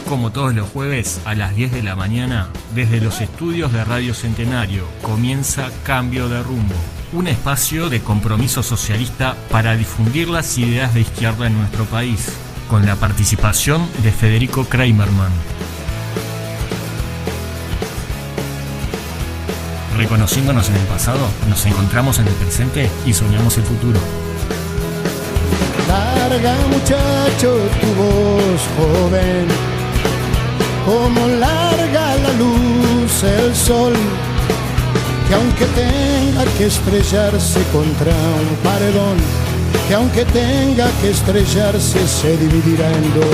como todos los jueves a las 10 de la mañana, desde los estudios de Radio Centenario, comienza Cambio de Rumbo, un espacio de compromiso socialista para difundir las ideas de izquierda en nuestro país, con la participación de Federico Kramerman. Reconociéndonos en el pasado, nos encontramos en el presente y soñamos el futuro. Larga, muchacho, tu voz joven, como larga la luz el sol, que aunque tenga que estrellarse contra un paredón, que aunque tenga que estrellarse se dividirá en dos.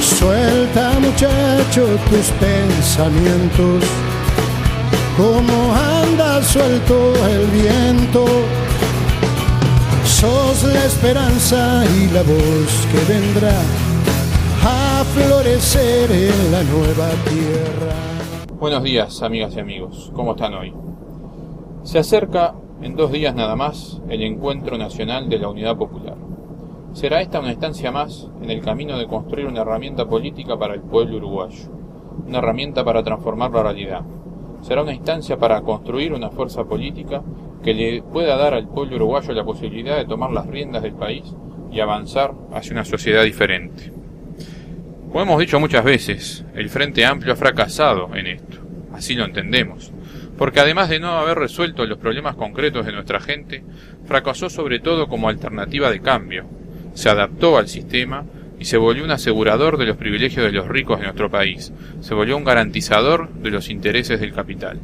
Suelta, muchacho, tus pensamientos, como anda suelto el viento. Sos la esperanza y la voz que vendrá a florecer en la nueva tierra. Buenos días, amigas y amigos. ¿Cómo están hoy? Se acerca en 2 días nada más el Encuentro Nacional de la Unidad Popular. Será esta una instancia más en el camino de construir una herramienta política para el pueblo uruguayo, una herramienta para transformar la realidad. Será una instancia para construir una fuerza política que le pueda dar al pueblo uruguayo la posibilidad de tomar las riendas del país y avanzar hacia una sociedad diferente. Como hemos dicho muchas veces, el Frente Amplio ha fracasado en esto, así lo entendemos, porque además de no haber resuelto los problemas concretos de nuestra gente, fracasó sobre todo como alternativa de cambio. Se adaptó al sistema y se volvió un asegurador de los privilegios de los ricos de nuestro país, se volvió un garantizador de los intereses del capital.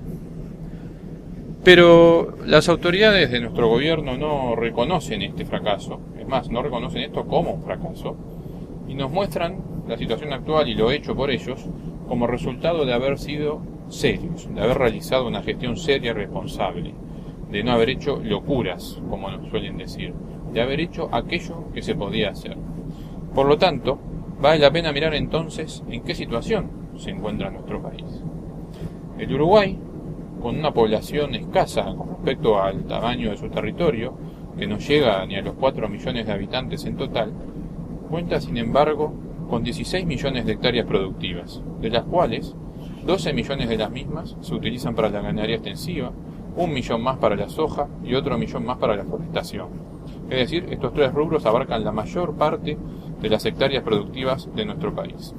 Pero las autoridades de nuestro gobierno no reconocen este fracaso, es más, no reconocen esto como un fracaso, y nos muestran la situación actual y lo hecho por ellos como resultado de haber sido serios, de haber realizado una gestión seria y responsable, de no haber hecho locuras, como nos suelen decir, de haber hecho aquello que se podía hacer. Por lo tanto, vale la pena mirar entonces en qué situación se encuentra nuestro país. El Uruguay, con una población escasa con respecto al tamaño de su territorio, que no llega ni a los 4 millones de habitantes en total, cuenta sin embargo con 16 millones de hectáreas productivas, de las cuales 12 millones de las mismas se utilizan para la ganadería extensiva, 1 millón más para la soja y otro millón más para la forestación. Es decir, estos 3 rubros abarcan la mayor parte de las hectáreas productivas de nuestro país.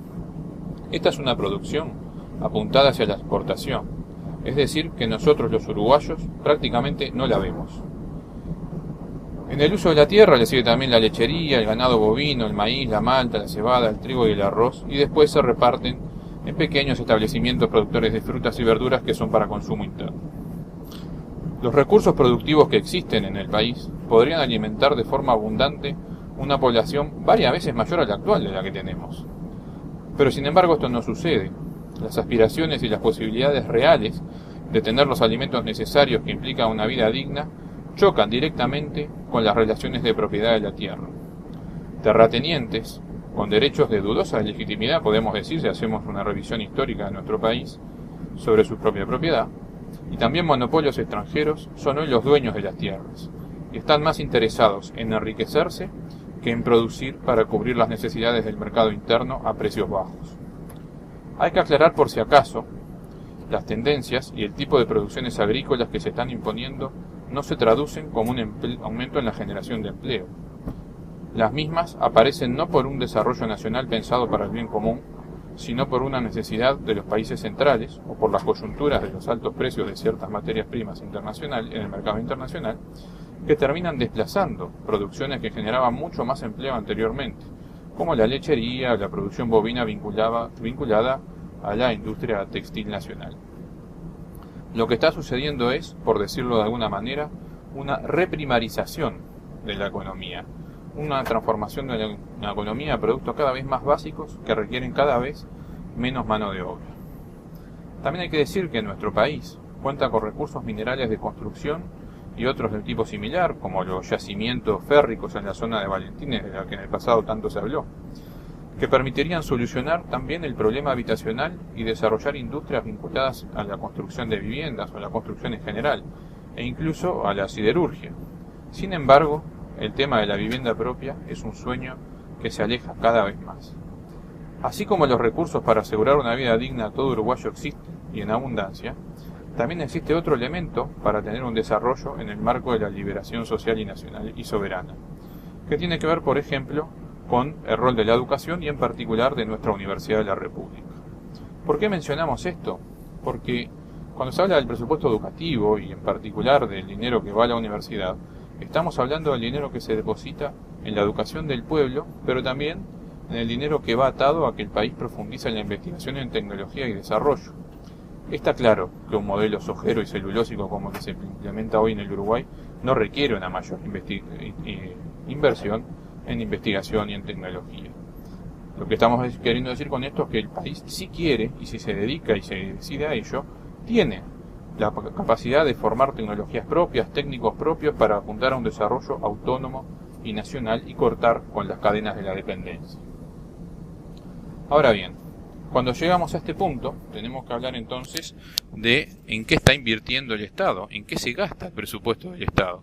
Esta es una producción apuntada hacia la exportación, es decir, que nosotros los uruguayos prácticamente no la vemos. En el uso de la tierra le sigue también la lechería, el ganado bovino, el maíz, la malta, la cebada, el trigo y el arroz, y después se reparten en pequeños establecimientos productores de frutas y verduras que son para consumo interno. Los recursos productivos que existen en el país podrían alimentar de forma abundante una población varias veces mayor a la actual de la que tenemos. Pero sin embargo esto no sucede. Las aspiraciones y las posibilidades reales de tener los alimentos necesarios que implican una vida digna chocan directamente con las relaciones de propiedad de la tierra. Terratenientes, con derechos de dudosa legitimidad, podemos decir si hacemos una revisión histórica de nuestro país sobre su propia propiedad, y también monopolios extranjeros son hoy los dueños de las tierras, y están más interesados en enriquecerse que en producir para cubrir las necesidades del mercado interno a precios bajos. Hay que aclarar por si acaso, las tendencias y el tipo de producciones agrícolas que se están imponiendo no se traducen como un aumento en la generación de empleo. Las mismas aparecen no por un desarrollo nacional pensado para el bien común, sino por una necesidad de los países centrales o por las coyunturas de los altos precios de ciertas materias primas internacional en el mercado internacional, que terminan desplazando producciones que generaban mucho más empleo anteriormente, como la lechería, la producción bovina vinculada a la industria textil nacional. Lo que está sucediendo es, por decirlo de alguna manera, una reprimarización de la economía, una transformación de la economía a productos cada vez más básicos que requieren cada vez menos mano de obra. También hay que decir que nuestro país cuenta con recursos minerales de construcción y otros del tipo similar, como los yacimientos férricos en la zona de Valentines, de la que en el pasado tanto se habló, que permitirían solucionar también el problema habitacional y desarrollar industrias vinculadas a la construcción de viviendas o a la construcción en general, e incluso a la siderurgia. Sin embargo, el tema de la vivienda propia es un sueño que se aleja cada vez más. Así como los recursos para asegurar una vida digna a todo uruguayo existen y en abundancia, también existe otro elemento para tener un desarrollo en el marco de la liberación social y nacional y soberana, que tiene que ver, por ejemplo, con el rol de la educación y en particular de nuestra Universidad de la República. ¿Por qué mencionamos esto? Porque cuando se habla del presupuesto educativo y en particular del dinero que va a la universidad, estamos hablando del dinero que se deposita en la educación del pueblo, pero también en el dinero que va atado a que el país profundiza en la investigación en tecnología y desarrollo. Está claro que un modelo sojero y celulósico como el que se implementa hoy en el Uruguay no requiere una mayor inversión en investigación y en tecnología. Lo que estamos queriendo decir con esto es que el país, si quiere y si se dedica y se decide a ello, tiene la capacidad de formar tecnologías propias, técnicos propios para apuntar a un desarrollo autónomo y nacional y cortar con las cadenas de la dependencia. Ahora bien, cuando llegamos a este punto, tenemos que hablar entonces de en qué está invirtiendo el Estado, en qué se gasta el presupuesto del Estado.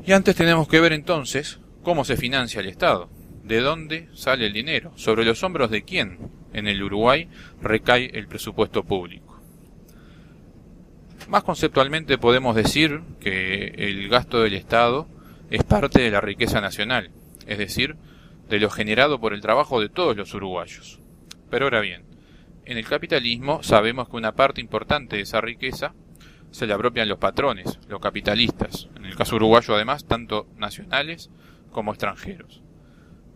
Y antes tenemos que ver entonces cómo se financia el Estado, de dónde sale el dinero, sobre los hombros de quién en el Uruguay recae el presupuesto público. Más conceptualmente podemos decir que el gasto del Estado es parte de la riqueza nacional, es decir, de lo generado por el trabajo de todos los uruguayos. Pero ahora bien, en el capitalismo sabemos que una parte importante de esa riqueza se la apropian los patrones, los capitalistas, en el caso uruguayo además, tanto nacionales como extranjeros.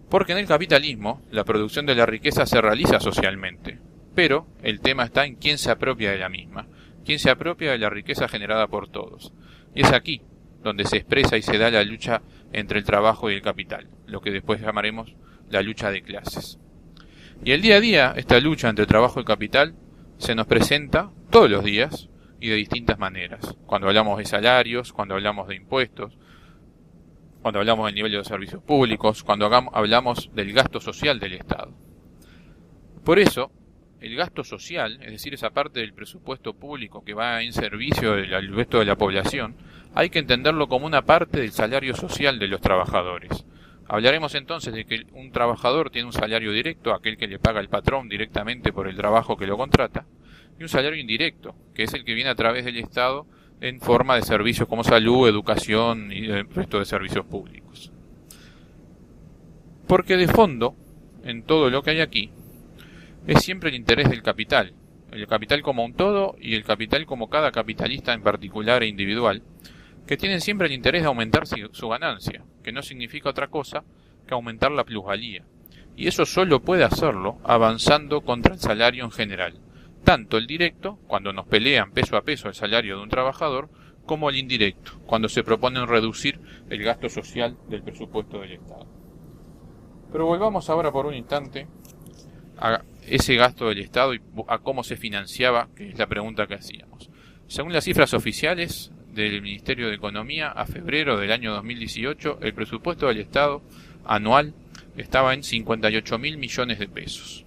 Porque en el capitalismo la producción de la riqueza se realiza socialmente, pero el tema está en quién se apropia de la misma, quién se apropia de la riqueza generada por todos. Y es aquí donde se expresa y se da la lucha entre el trabajo y el capital, lo que después llamaremos la lucha de clases. Y el día a día, esta lucha entre el trabajo y el capital se nos presenta todos los días y de distintas maneras. Cuando hablamos de salarios, cuando hablamos de impuestos, cuando hablamos del nivel de los servicios públicos, cuando hablamos del gasto social del Estado. Por eso, el gasto social, es decir, esa parte del presupuesto público que va en servicio del resto de la población, hay que entenderlo como una parte del salario social de los trabajadores. Hablaremos entonces de que un trabajador tiene un salario directo, aquel que le paga el patrón directamente por el trabajo que lo contrata, y un salario indirecto, que es el que viene a través del Estado en forma de servicios como salud, educación y el resto de servicios públicos. Porque de fondo, en todo lo que hay aquí, es siempre el interés del capital, el capital como un todo y el capital como cada capitalista en particular e individual, que tienen siempre el interés de aumentar su ganancia, que no significa otra cosa que aumentar la plusvalía. Y eso solo puede hacerlo avanzando contra el salario en general, tanto el directo, cuando nos pelean peso a peso el salario de un trabajador, como el indirecto, cuando se proponen reducir el gasto social del presupuesto del Estado. Pero volvamos ahora por un instante a ese gasto del Estado y a cómo se financiaba, que es la pregunta que hacíamos. Según las cifras oficiales del Ministerio de Economía, a febrero del año 2018, el presupuesto del Estado anual estaba en 58.000 millones de pesos.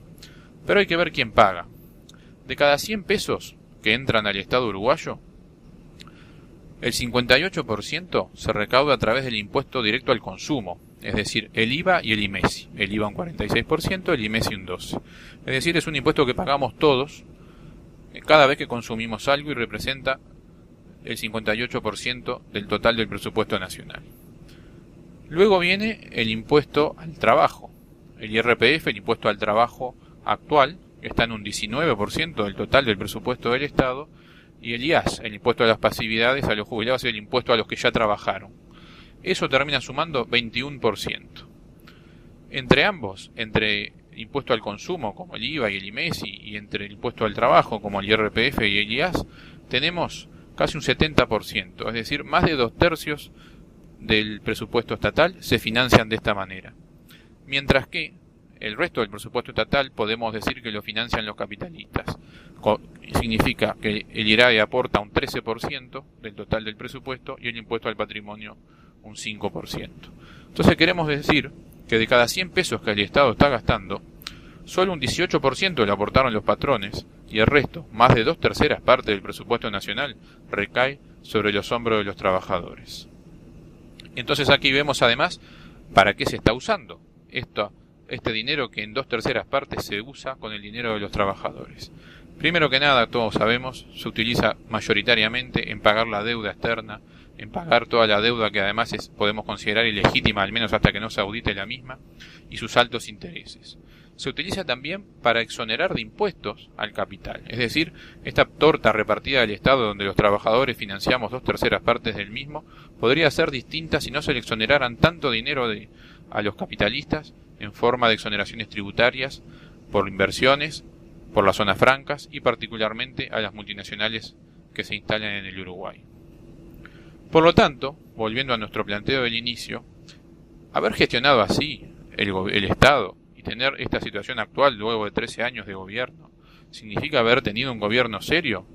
Pero hay que ver quién paga. De cada 100 pesos que entran al Estado uruguayo, el 58% se recauda a través del impuesto directo al consumo, es decir, el IVA y el IMESI. El IVA un 46%, el IMESI un 12%. Es decir, es un impuesto que pagamos todos cada vez que consumimos algo y representa el 58% del total del presupuesto nacional. Luego viene el impuesto al trabajo, el IRPF, el impuesto al trabajo actual, que está en un 19% del total del presupuesto del Estado, y el IAS, el impuesto a las pasividades, a los jubilados, y el impuesto a los que ya trabajaron. Eso termina sumando 21%. Entre ambos, entre impuesto al consumo, como el IVA y el IMESI, y entre el impuesto al trabajo, como el IRPF y el IAS, tenemos casi un 70%, es decir, más de 2/3 del presupuesto estatal se financian de esta manera. Mientras que el resto del presupuesto estatal podemos decir que lo financian los capitalistas. Significa que el IRAE aporta un 13% del total del presupuesto y el impuesto al patrimonio un 5%. Entonces queremos decir que de cada 100 pesos que el Estado está gastando, solo un 18% lo aportaron los patrones y el resto, más de 2/3 partes del presupuesto nacional, recae sobre los hombros de los trabajadores. Entonces aquí vemos además para qué se está usando este dinero que en 2/3 partes se usa con el dinero de los trabajadores. Primero que nada, todos sabemos, se utiliza mayoritariamente en pagar la deuda externa, en pagar toda la deuda que además podemos considerar ilegítima, al menos hasta que no se audite la misma, y sus altos intereses. Se utiliza también para exonerar de impuestos al capital, es decir, esta torta repartida del Estado donde los trabajadores financiamos 2/3 partes del mismo, podría ser distinta si no se le exoneraran tanto dinero a los capitalistas en forma de exoneraciones tributarias por inversiones, por las zonas francas y particularmente a las multinacionales que se instalan en el Uruguay. Por lo tanto, volviendo a nuestro planteo del inicio, haber gestionado así el Estado y tener esta situación actual luego de 13 años de gobierno, ¿significa haber tenido un gobierno serio?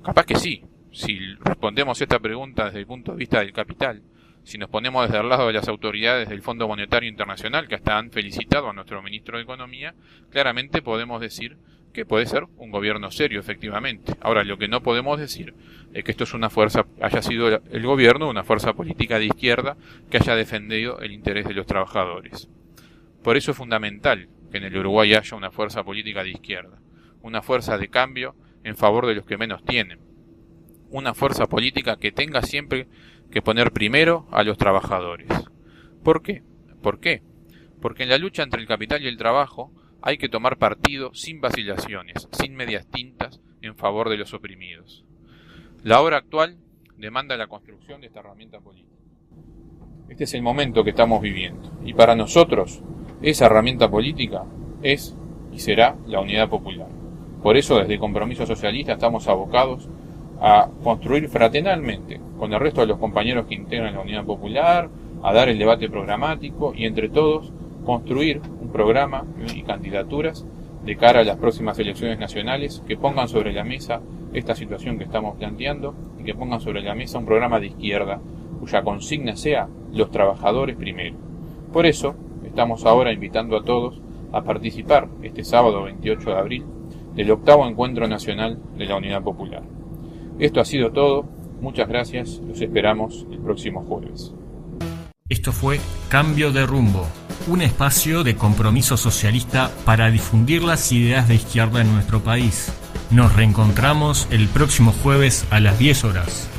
Capaz que sí, si respondemos esta pregunta desde el punto de vista del capital, si nos ponemos desde el lado de las autoridades del Fondo Monetario Internacional que hasta han felicitado a nuestro ministro de Economía, claramente podemos decir que puede ser un gobierno serio, efectivamente. Ahora, lo que no podemos decir es que esto es haya sido el gobierno una fuerza política de izquierda que haya defendido el interés de los trabajadores. Por eso es fundamental que en el Uruguay haya una fuerza política de izquierda, una fuerza de cambio en favor de los que menos tienen, una fuerza política que tenga siempre que poner primero a los trabajadores. ¿Por qué? ¿Por qué? Porque en la lucha entre el capital y el trabajo hay que tomar partido sin vacilaciones, sin medias tintas, en favor de los oprimidos. La hora actual demanda la construcción de esta herramienta política. Este es el momento que estamos viviendo, y para nosotros esa herramienta política es y será la unidad popular. Por eso desde el Compromiso Socialista estamos abocados a construir fraternalmente con el resto de los compañeros que integran la unidad popular, a dar el debate programático y entre todos construir un programa y candidaturas de cara a las próximas elecciones nacionales que pongan sobre la mesa esta situación que estamos planteando y que pongan sobre la mesa un programa de izquierda cuya consigna sea los trabajadores primero. Por eso estamos ahora invitando a todos a participar este sábado 28 de abril del 8º Encuentro Nacional de la Unidad Popular. Esto ha sido todo, muchas gracias, los esperamos el próximo jueves. Esto fue Cambio de Rumbo, un espacio de compromiso socialista para difundir las ideas de izquierda en nuestro país. Nos reencontramos el próximo jueves a las 10 horas.